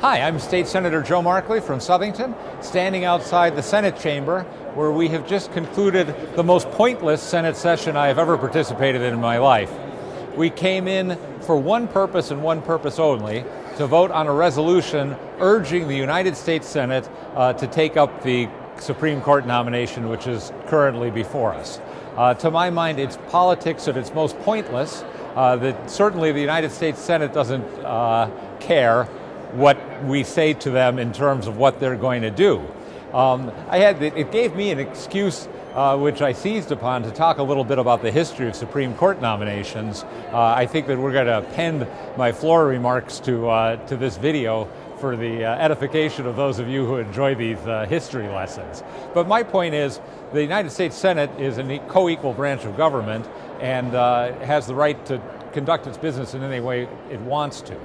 Hi, I'm State Senator Joe Markley from Southington, standing outside the Senate chamber where we have just concluded the most pointless Senate session I have ever participated in my life. We came in for one purpose and one purpose only, to vote on a resolution urging the United States Senate to take up the Supreme Court nomination which is currently before us. To my mind, it's politics at its most pointless. That certainly the United States Senate doesn't care what we say to them in terms of what they're going to do. It gave me an excuse which I seized upon to talk a little bit about the history of Supreme Court nominations. I think that we're going to append my floor remarks to this video for the edification of those of you who enjoy these history lessons. But my point is, the United States Senate is a co-equal branch of government and has the right to conduct its business in any way it wants to.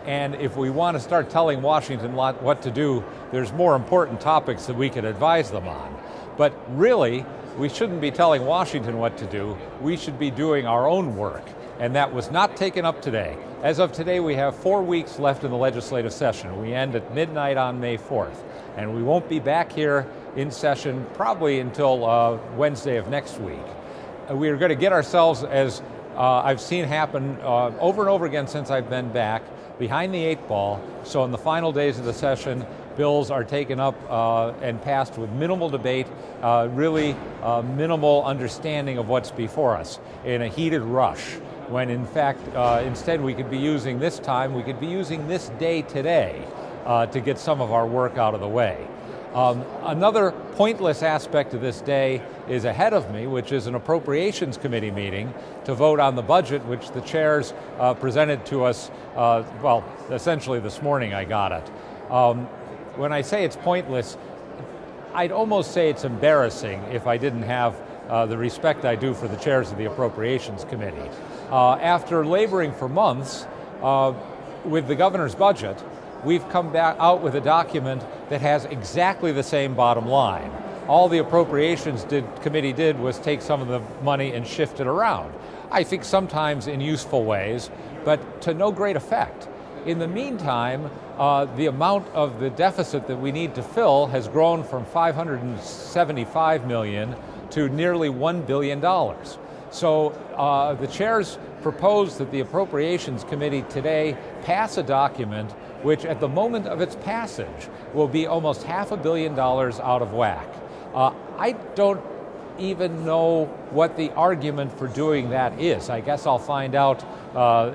And if we want to start telling Washington what to do, there's more important topics that we can advise them on. But really, we shouldn't be telling Washington what to do. We should be doing our own work. And that was not taken up today. As of today, we have 4 weeks left in the legislative session. We end at midnight on May 4th. And we won't be back here in session probably until Wednesday of next week. We are going to get ourselves, as I've seen happen over and over again since I've been back, behind the 8 ball. So in the final days of the session, bills are taken up and passed with minimal debate, really minimal understanding of what's before us in a heated rush, when in fact, instead we could be using this time, we could be using this day today to get some of our work out of the way. Another pointless aspect of this day is ahead of me, which is an Appropriations Committee meeting to vote on the budget, which the chairs presented to us, well, essentially this morning I got it. When I say it's pointless, I'd almost say it's embarrassing if I didn't have the respect I do for the chairs of the Appropriations Committee. After laboring for months with the governor's budget, we've come back out with a document that has exactly the same bottom line. All the Appropriations Committee did was take some of the money and shift it around. I think sometimes in useful ways, but to no great effect. In the meantime, the amount of the deficit that we need to fill has grown from $575 million to nearly $1 billion. So the chairs proposed that the Appropriations Committee today pass a document which at the moment of its passage will be almost $500 million out of whack. I don't even know what the argument for doing that is. I guess I'll find out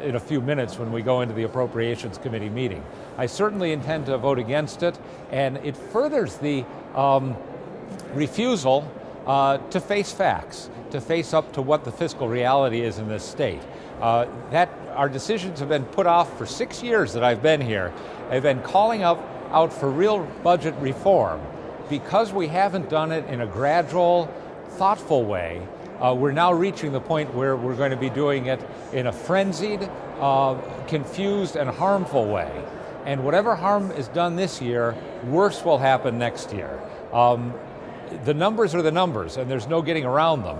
in a few minutes when we go into the Appropriations Committee meeting. I certainly intend to vote against it, and it furthers the refusal to face facts, to face up to what the fiscal reality is in this state. Our decisions have been put off for 6 years that I've been here. I've been calling out for real budget reform. Because we haven't done it in a gradual, thoughtful way, we're now reaching the point where we're going to be doing it in a frenzied, confused, and harmful way. And whatever harm is done this year, worse will happen next year. The numbers are the numbers, and there's no getting around them.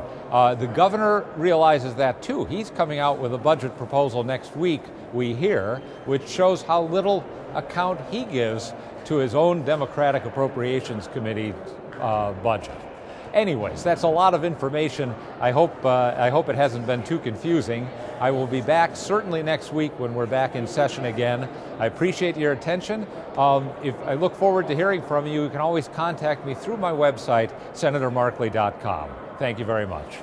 The governor realizes that too. He's coming out with a budget proposal next week, we hear, which shows how little account he gives to his own Democratic Appropriations Committee budget. Anyways, that's a lot of information. I hope it hasn't been too confusing. I will be back certainly next week when we're back in session again. I appreciate your attention. I look forward to hearing from you. You can always contact me through my website, senatormarkley.com. Thank you very much.